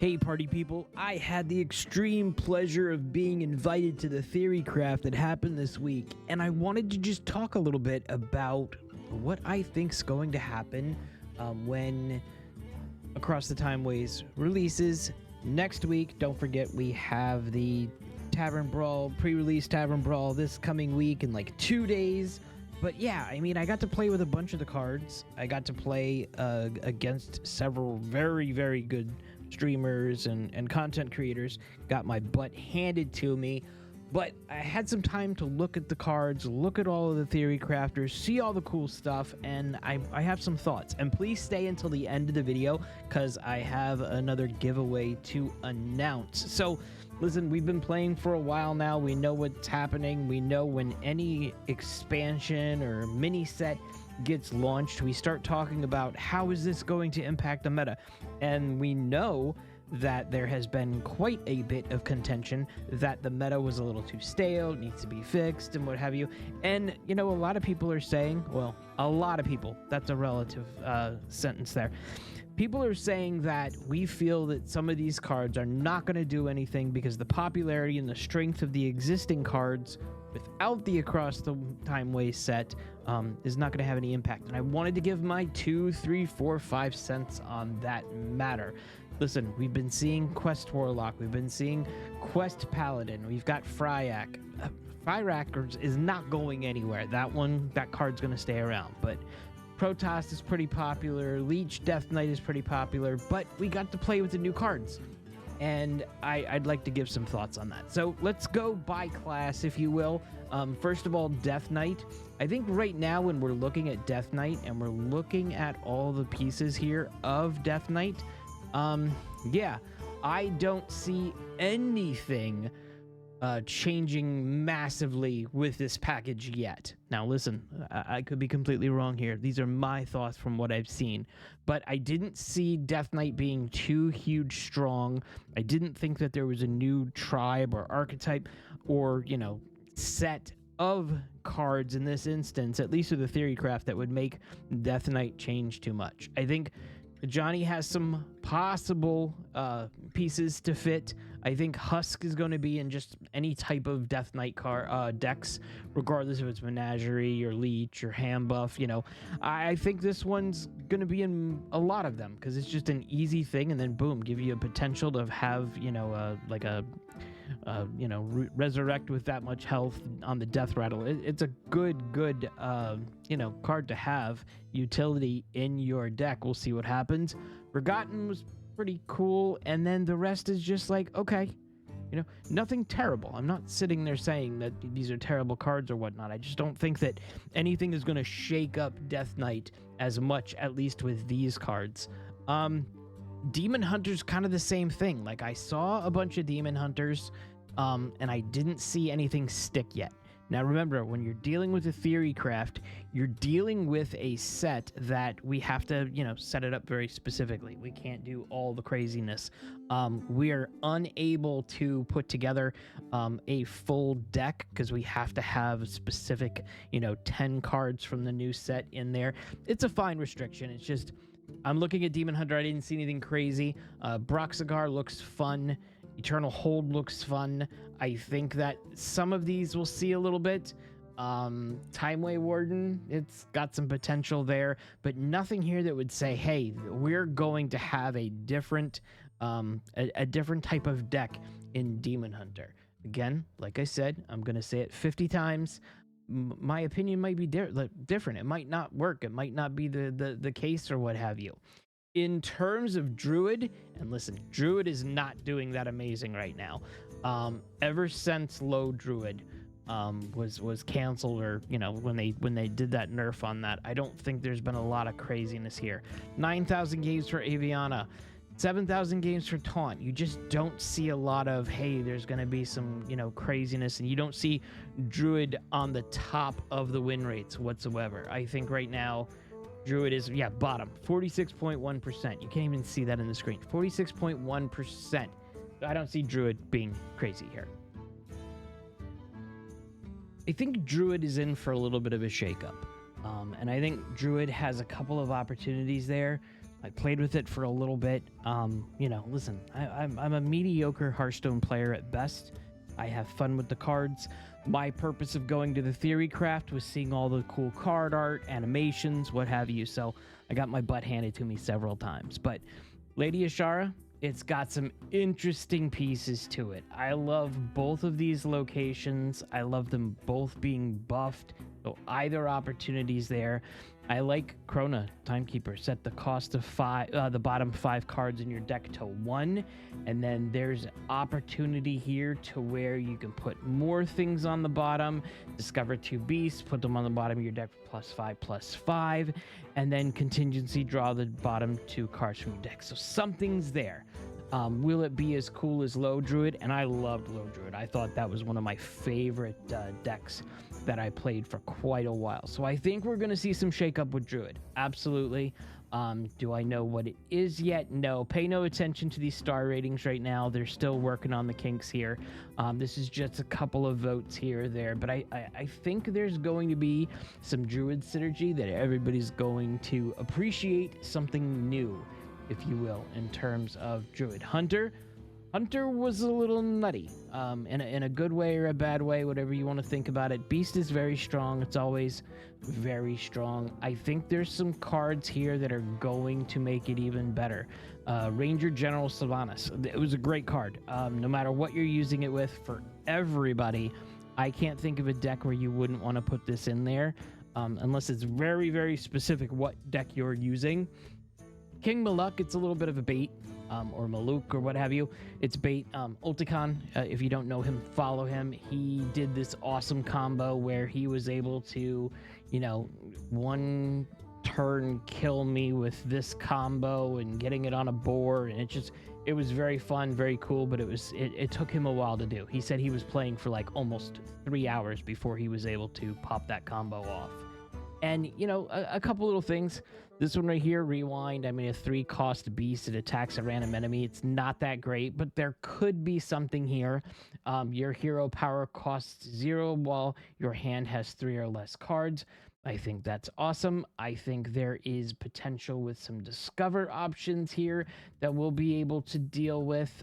Hey party people, I had the extreme pleasure of being invited to the Theorycraft that happened this week, and I wanted to just talk a little bit about what I think's going to happen when Across the Timeways releases next week. Don't forget we have the Tavern Brawl, pre-release Tavern Brawl this coming week in like 2 days. But yeah, I mean, I got to play with a bunch of the cards. I got to play against several very, very good streamers and content creators. Got my butt handed to me, but I had some time to look at the cards, look at all of the theory crafters, see all the cool stuff, and I have some thoughts. And please stay until the end of the video because I have another giveaway to announce. So listen, we've been playing for a while now. We know what's happening. We know when any expansion or mini set gets launched, we start talking about how is this going to impact the meta. And we know that there has been quite a bit of contention that the meta was a little too stale, it needs to be fixed and what have you. And you know, a lot of people are saying, well, a lot of people, that's a relative sentence there. People are saying that we feel that some of these cards are not going to do anything because the popularity and the strength of the existing cards without the Across the Timeways set is not going to have any impact. And I wanted to give my 2, 3, 4, 5 cents on that matter. Listen, we've been seeing Quest Warlock, we've been seeing Quest Paladin, we've got Fryak. Fryak is not going anywhere. That card's going to stay around. But Protoss is pretty popular, Leech Death Knight is pretty popular, but we got to play with the new cards. And I'd like to give some thoughts on that. So let's go by class, if you will. First of all, Death Knight. I think right now when we're looking at Death Knight and we're looking at all the pieces here of Death Knight, yeah, I don't see anything changing massively with this package yet. Now listen, I could be completely wrong here. These are my thoughts from what I've seen, but I didn't see Death Knight being too huge strong. I didn't think that there was a new tribe or archetype or, you know, set of cards in this instance, at least with the Theorycraft, that would make Death Knight change too much. I think Johnny has some possible pieces to fit. I think Husk is going to be in just any type of Death Knight decks, regardless if it's Menagerie or Leech or Ham Buff. You know, I think this one's going to be in a lot of them because it's just an easy thing, and then boom, give you a potential to have, you know, like a you know, resurrect with that much health on the death rattle. It's a good you know, card to have utility in your deck. We'll see what happens. Forgotten was pretty cool, and then the rest is just like, okay, you know, nothing terrible. I'm not sitting there saying that these are terrible cards or whatnot. I just don't think that anything is going to shake up Death Knight as much, at least with these cards. Demon Hunter's kind of the same thing. Like, I saw a bunch of Demon Hunters, and I didn't see anything stick yet. Now remember, when you're dealing with a Theorycraft, you're dealing with a set that we have to, you know, set it up very specifically. We can't do all the craziness. We are unable to put together a full deck because we have to have specific, you know, 10 cards from the new set in there. It's a fine restriction. It's just, I'm looking at Demon Hunter. I didn't see anything crazy. Broxigar looks fun. Eternal Hold looks fun. I think that some of these we'll see a little bit. Timeway Warden, it's got some potential there, but nothing here that would say, hey, we're going to have a different type of deck in Demon Hunter. Again, like I said, I'm going to say it 50 times. My opinion might be different. It might not work. It might not be the case or what have you. In terms of Druid, and listen, Druid is not doing that amazing right now. Ever since low Druid was canceled, or, you know, when they did that nerf on that, I don't think there's been a lot of craziness here. 9,000 games for Aviana, 7,000 games for Taunt. You just don't see a lot of, hey, there's going to be some, you know, craziness, and you don't see Druid on the top of the win rates whatsoever. I think right now Druid is, yeah, bottom, 46.1%. You can't even see that in the screen. 46.1%. I don't see Druid being crazy here. I think Druid is in for a little bit of a shakeup. And I think Druid has a couple of opportunities there. I played with it for a little bit. You know, listen, I'm a mediocre Hearthstone player at best. I have fun with the cards. My purpose of going to the Theorycraft was seeing all the cool card art, animations, what have you. So I got my butt handed to me several times. But Lady Ashara, it's got some interesting pieces to it. I love both of these locations. I love them both being buffed. So either opportunities there. I like Krona, Timekeeper. Set the cost of the bottom 5 cards in your deck to 1, and then there's opportunity here to where you can put more things on the bottom. Discover 2 beasts, put them on the bottom of your deck for +5/+5, and then contingency draw the bottom 2 cards from your deck. So something's there. Will it be as cool as Low Druid? And I loved Low Druid. I thought that was one of my favorite decks that I played for quite a while. So I think we're going to see some shakeup with Druid. Absolutely. Do I know what it is yet? No. Pay no attention to these star ratings right now. They're still working on the kinks here. This is just a couple of votes here or there. But I think there's going to be some Druid synergy that everybody's going to appreciate something new, if you will, in terms of Druid. Hunter was a little nutty, in a good way or a bad way, whatever you want to think about it. Beast is very strong. It's always very strong. I think there's some cards here that are going to make it even better. Ranger General Sylvanas. It was a great card. No matter what you're using it with, for everybody, I can't think of a deck where you wouldn't want to put this in there, unless it's very, very specific what deck you're using. King Maluk, it's a little bit of a bait, or Maluk, or what have you. It's bait. Ulticon, if you don't know him, follow him. He did this awesome combo where he was able to, you know, one turn kill me with this combo and getting it on a board, and it was very fun, very cool, but it took him a while to do. He said he was playing for like almost 3 hours before he was able to pop that combo off. And, you know, a couple little things. This one right here, Rewind. I mean, a 3-cost beast. It attacks a random enemy. It's not that great, but there could be something here. Your hero power costs 0 while your hand has 3 or less cards. I think that's awesome. I think there is potential with some discover options here that we'll be able to deal with.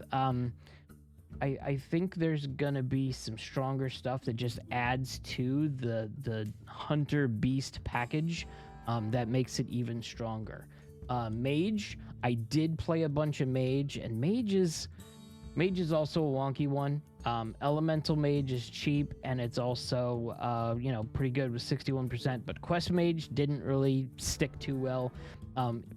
I think there's gonna be some stronger stuff that just adds to the Hunter Beast package, that makes it even stronger. Mage, I did play a bunch of Mage, and Mage is also a wonky one. Elemental Mage is cheap, and it's also you know, pretty good with 61%, but Quest Mage didn't really stick too well.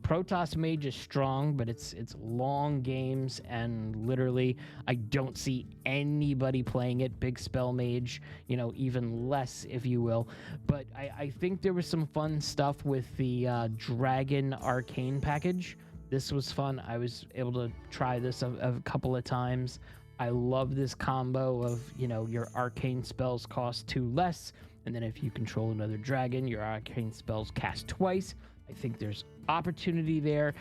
Protoss Mage is strong, but it's long games, and literally I don't see anybody playing it. Big Spell Mage, you know, even less, if you will. But I think there was some fun stuff with the Dragon Arcane package. This was fun. I was able to try this a couple of times. I love this combo of, you know, your arcane spells cost 2 less, and then if you control another dragon, your arcane spells cast twice. I think there's opportunity there.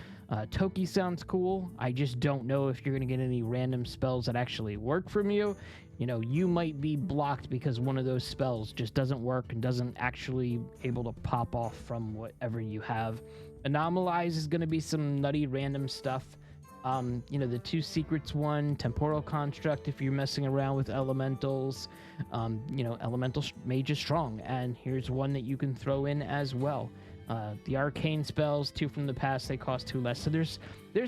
Toki sounds cool. I just don't know if you're going to get any random spells that actually work from you. You know, you might be blocked because one of those spells just doesn't work and doesn't actually able to pop off from whatever you have. Anomalize is going to be some nutty random stuff. You know, the 2 secrets one, Temporal Construct, if you're messing around with elementals. You know, Elemental Mage is strong, and here's one that you can throw in as well. The arcane spells, 2 from the past, they cost 2 less. So there's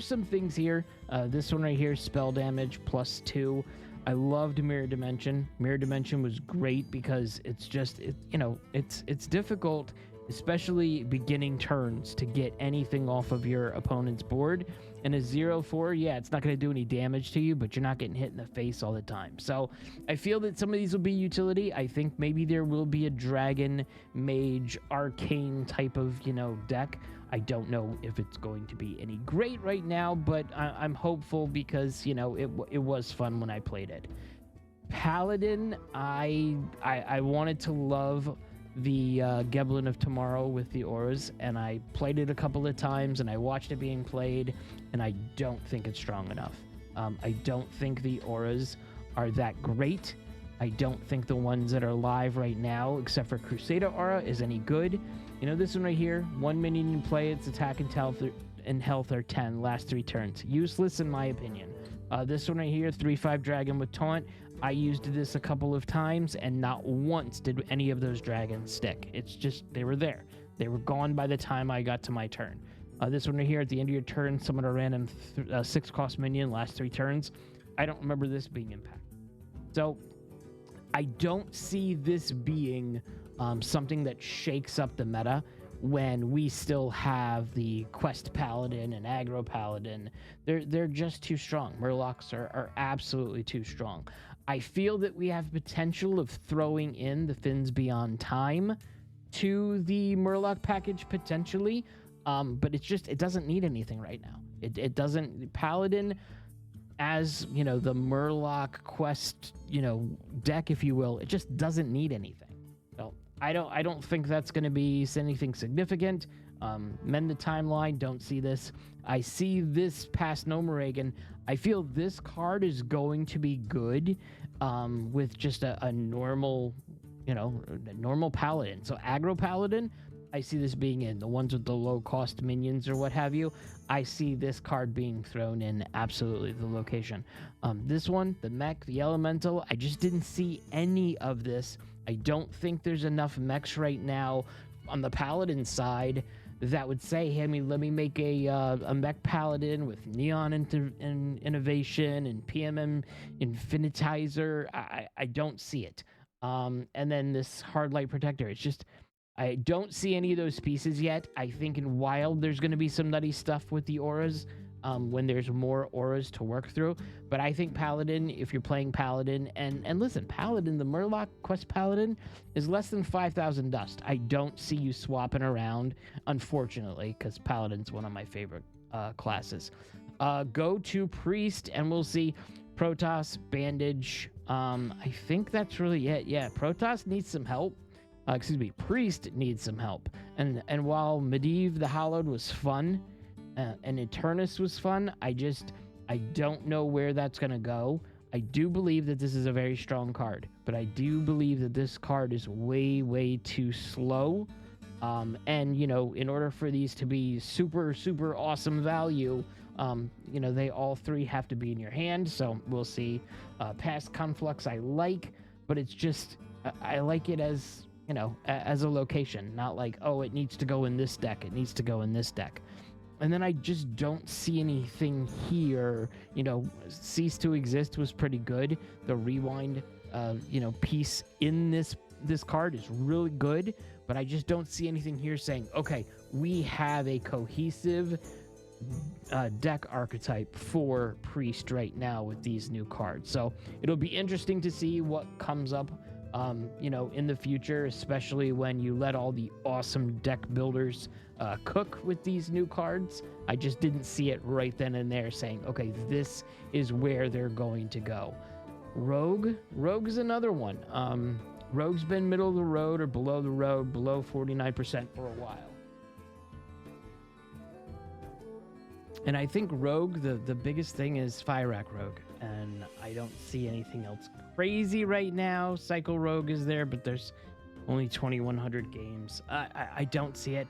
some things here. This one right here, spell damage +2. I loved Mirror Dimension. Mirror Dimension was great because it's just, you know, it's difficult, especially beginning turns, to get anything off of your opponent's board. And a 0/4, yeah, it's not going to do any damage to you, but you're not getting hit in the face all the time. So I feel that some of these will be utility. I think maybe there will be a Dragon Mage Arcane type of, you know, deck. I don't know if it's going to be any great right now, but I'm hopeful because, you know, it was fun when I played it. Paladin, I wanted to love the Geblin of Tomorrow with the auras, and I played it a couple of times, and I watched it being played, and I don't think it's strong enough. I don't think the auras are that great. I don't think the ones that are live right now, except for Crusader Aura, is any good. You know, this one right here, 1 minion in play, its attack and health are 10 last 3 turns. Useless in my opinion. This one right here, 3/5 dragon with taunt. I used this a couple of times and not once did any of those dragons stick. It's just, they were there. They were gone by the time I got to my turn. This one right here, at the end of your turn, summon a random 6-cost minion last 3 turns. I don't remember this being impacted. So I don't see this being something that shakes up the meta when we still have the Quest Paladin and Aggro Paladin. They're just too strong. Murlocs are absolutely too strong. I feel that we have potential of throwing in the Fins Beyond Time to the Murloc package potentially, but it's just, it doesn't need anything right now. It doesn't. Paladin, as you know, the Murloc quest, you know, deck, if you will, it just doesn't need anything. So I don't think that's going to be anything significant. Mend the timeline, don't see this. I see this past No Moragan. I feel this card is going to be good with just a normal, you know, normal Paladin. So Aggro Paladin, I see this being in. The ones with the low cost minions or what have you, I see this card being thrown in absolutely the location. This one, the mech, the elemental, I just didn't see any of this. I don't think there's enough mechs right now on the Paladin side that would say, hey, let me make a mech Paladin with Neon Innovation and PMM Infinitizer. I don't see it. And then this Hard Light Protector, it's just, I don't see any of those pieces yet. I think in Wild there's going to be some nutty stuff with the auras when there's more auras to work through. But I think Paladin, if you're playing Paladin, and listen, Paladin, the Murloc Quest Paladin is less than 5,000 dust. I don't see you swapping around, unfortunately, because Paladin's one of my favorite classes. Go to Priest, and we'll see Protoss, Bandage. I think that's really it. Yeah, Protoss needs some help. Priest needs some help. And while Medivh the Hallowed was fun, and Eternus was fun, I don't know where that's going to go. I do believe that this is a very strong card, but I do believe that this card is way, way too slow. And, you know, in order for these to be super, super awesome value, you know, they all 3 have to be in your hand. So we'll see. Past Conflux I like, but it's just, I like it as, you know, as a location, not like, oh, it needs to go in this deck. It needs to go in this deck. And then I just don't see anything here. You know, Cease to Exist was pretty good. The rewind, you know, piece in this card is really good, but I just don't see anything here saying, okay, we have a cohesive deck archetype for Priest right now with these new cards. So it'll be interesting to see what comes up, you know, in the future, especially when you let all the awesome deck builders cook with these new cards. I just didn't see it right then and there saying, okay, this is where they're going to go. Rogue's another one. Rogue's been middle of the road or below the road, below 49% for a while. And I think Rogue, the biggest thing is Fire-Rack Rogue, and I don't see anything else crazy right now. Cycle Rogue is there, but there's only 2,100 games. I don't see it,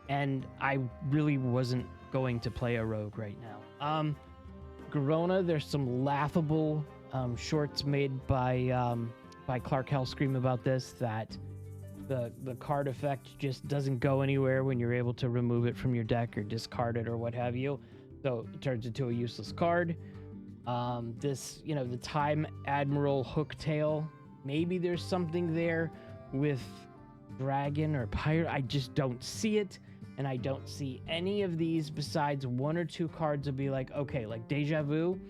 and I really wasn't going to play a Rogue right now. Garona, there's some laughable shorts made by Clark Hellscream about this, that the card effect just doesn't go anywhere when you're able to remove it from your deck or discard it or what have you. So it turns into a useless card. This, you know, the Time Admiral Hooktail, maybe there's something there with Dragon or Pirate. I just don't see it, and I don't see any of these besides 1 or 2 cards to be like, okay, like Deja Vu,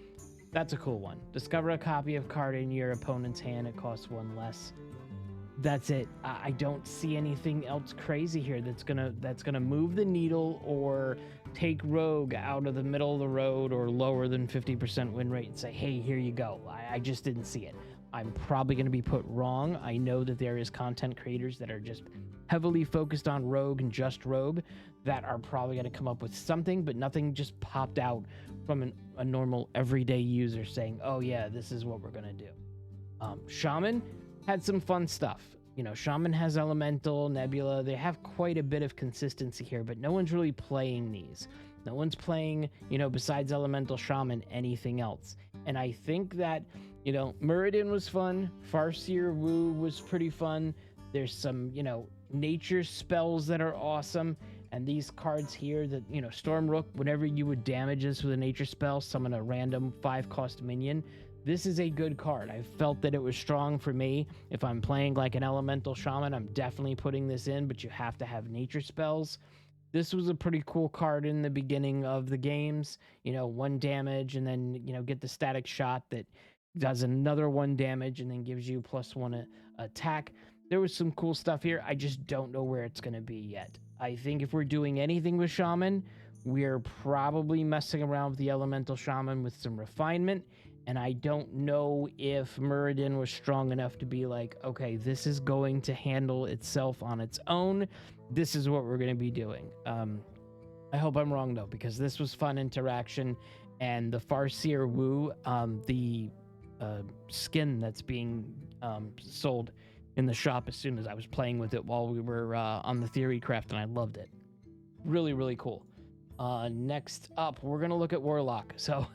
that's a cool one. Discover a copy of card in your opponent's hand, it costs 1 less. That's it. I don't see anything else crazy here that's gonna move the needle or take Rogue out of the middle of the road or lower than 50% win rate and say, hey, here you go. I just didn't see it. I'm probably going to be put wrong. I know that there is content creators that are just heavily focused on Rogue and just Rogue that are probably going to come up with something, but nothing just popped out from a normal everyday user saying, oh yeah, this is what we're going to do. Shaman had some fun stuff. You know, Shaman has Elemental, Nebula. They have quite a bit of consistency here, but no one's really playing these. No one's playing, besides Elemental Shaman, anything else. And I think that, Muradin was fun. Farseer Wu was pretty fun. There's some, nature spells that are awesome. And these cards here that, Storm Rook, whenever you would damage this with a nature spell, summon a random 5-cost minion. This is a good card. I felt that it was strong for me. If I'm playing like an Elemental Shaman, I'm definitely putting this in, but you have to have nature spells. This was a pretty cool card in the beginning of the games. 1 damage, and then, get the static shot that does another 1 damage and then gives you +1 attack. There was some cool stuff here. I just don't know where it's going to be yet. I think if we're doing anything with Shaman, we're probably messing around with the Elemental Shaman with some refinement. And I don't know if Muradin was strong enough to be like, okay, this is going to handle itself on its own. This is what we're going to be doing. I hope I'm wrong, though, because this was fun interaction. And the Farseer Wu, the skin that's being sold in the shop as soon as I was playing with it while we were on the Theorycraft, and I loved it. Really, really cool. Next up, we're going to look at Warlock. So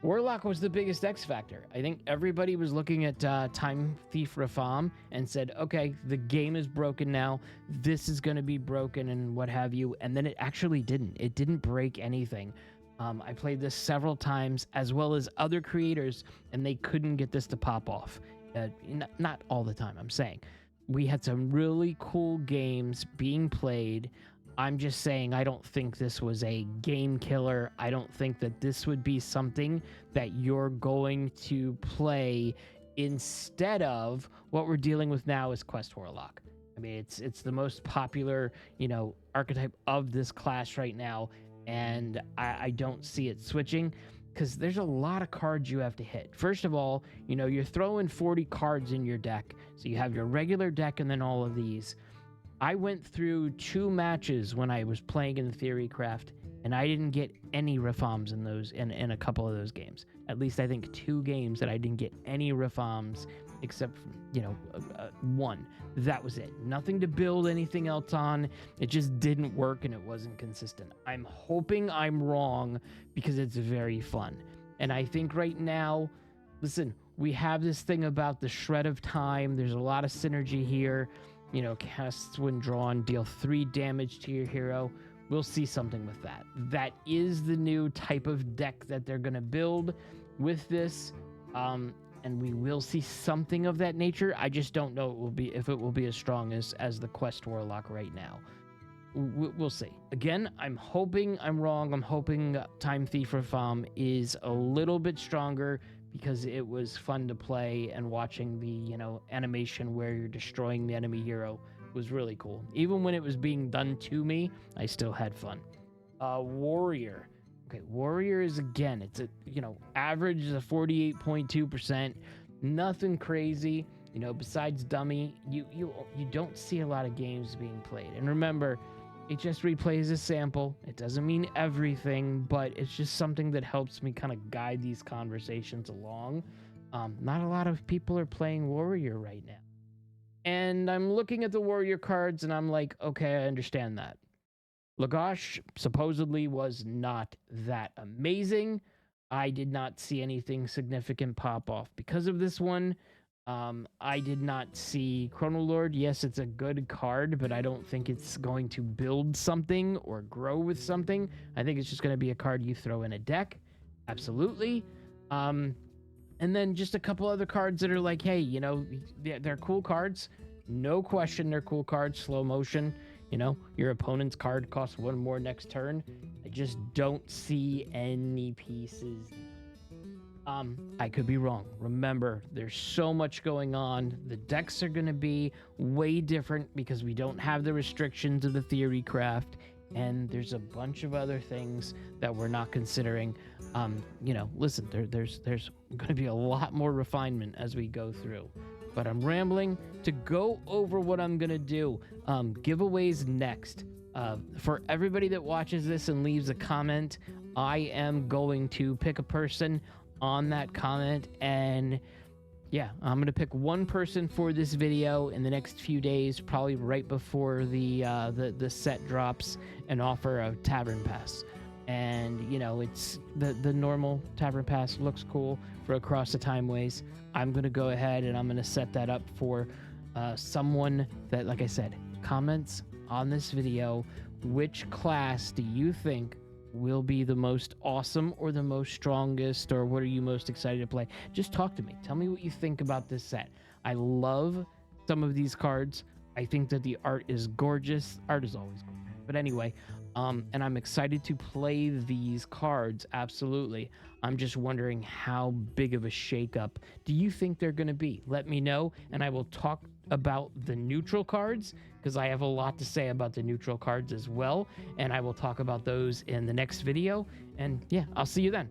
Warlock was the biggest X factor. I think everybody was looking at Time Thief Rafam and said, okay, the game is broken now. This is going to be broken and what have you. And then it actually didn't. It didn't break anything. I played this several times, as well as other creators, and they couldn't get this to pop off. Not all the time, I'm saying. We had some really cool games being played. I'm just saying I don't think this was a game killer. I don't think that this would be something that you're going to play instead of what we're dealing with now is Quest Warlock. I mean, it's the most popular, archetype of this class right now, and I don't see it switching because there's a lot of cards you have to hit. First of all, you're throwing 40 cards in your deck, so you have your regular deck and then all of these. I went through 2 matches when I was playing in the Theorycraft, and I didn't get any Rafams in those in a couple of those games. At least I think 2 games that I didn't get any Rafams except one. That was it. Nothing to build anything else on. It just didn't work and it wasn't consistent. I'm hoping I'm wrong because it's very fun. And I think right now, listen, we have this thing about the shred of time. There's a lot of synergy here. Casts when drawn, deal 3 damage to your hero. We'll see something with that. That is the new type of deck that they're going to build with this. And we will see something of that nature. I just don't know if it will be as strong as the Quest Warlock right now. We'll see. Again, I'm hoping I'm wrong. I'm hoping Time Thief Rafam is a little bit stronger, because it was fun to play, and watching the, animation where you're destroying the enemy hero was really cool. Even when it was being done to me, I still had fun. Warrior. Okay, Warrior is, again, it's a, average is a 48.2%. Nothing crazy. Besides dummy, you don't see a lot of games being played. And remember, it just replays a sample. It doesn't mean everything, but it's just something that helps me kind of guide these conversations along. Not a lot of people are playing Warrior right now. And I'm looking at the Warrior cards and I'm like, okay, I understand that. Lagash supposedly was not that amazing. I did not see anything significant pop off because of this one. I did not see Chronolord. Yes, it's a good card, but I don't think it's going to build something or grow with something. I think it's just going to be a card you throw in a deck. Absolutely. And then just a couple other cards that are like, hey, they're cool cards. No question, they're cool cards. Slow motion. Your opponent's card costs 1 more next turn. I just don't see any pieces. I could be wrong. Remember, there's so much going on. The decks are going to be way different because we don't have the restrictions of the Theorycraft, and there's a bunch of other things that we're not considering. Listen, there's going to be a lot more refinement as we go through. But I'm rambling. To go over what I'm going to do, giveaways next. For everybody that watches this and leaves a comment, I am going to pick a person on that comment, and yeah, I'm gonna pick one person for this video in the next few days, probably right before the set drops, and offer a tavern pass. and you know, it's the normal Tavern Pass looks cool for Across the Timeways. I'm gonna go ahead and I'm gonna set that up for someone that, like I said, comments on this video. Which class do you think will be the most awesome or the most strongest, or what are you most excited to play? Just talk to me. Tell me what you think about this set. I love some of these cards. I think that the art is gorgeous. Art is always gorgeous. But anyway, and I'm excited to play these cards, absolutely. I'm just wondering how big of a shakeup do you think they're going to be? Let me know, and I will talk about the neutral cards, because I have a lot to say about the neutral cards as well, and I will talk about those in the next video. And yeah, I'll see you then.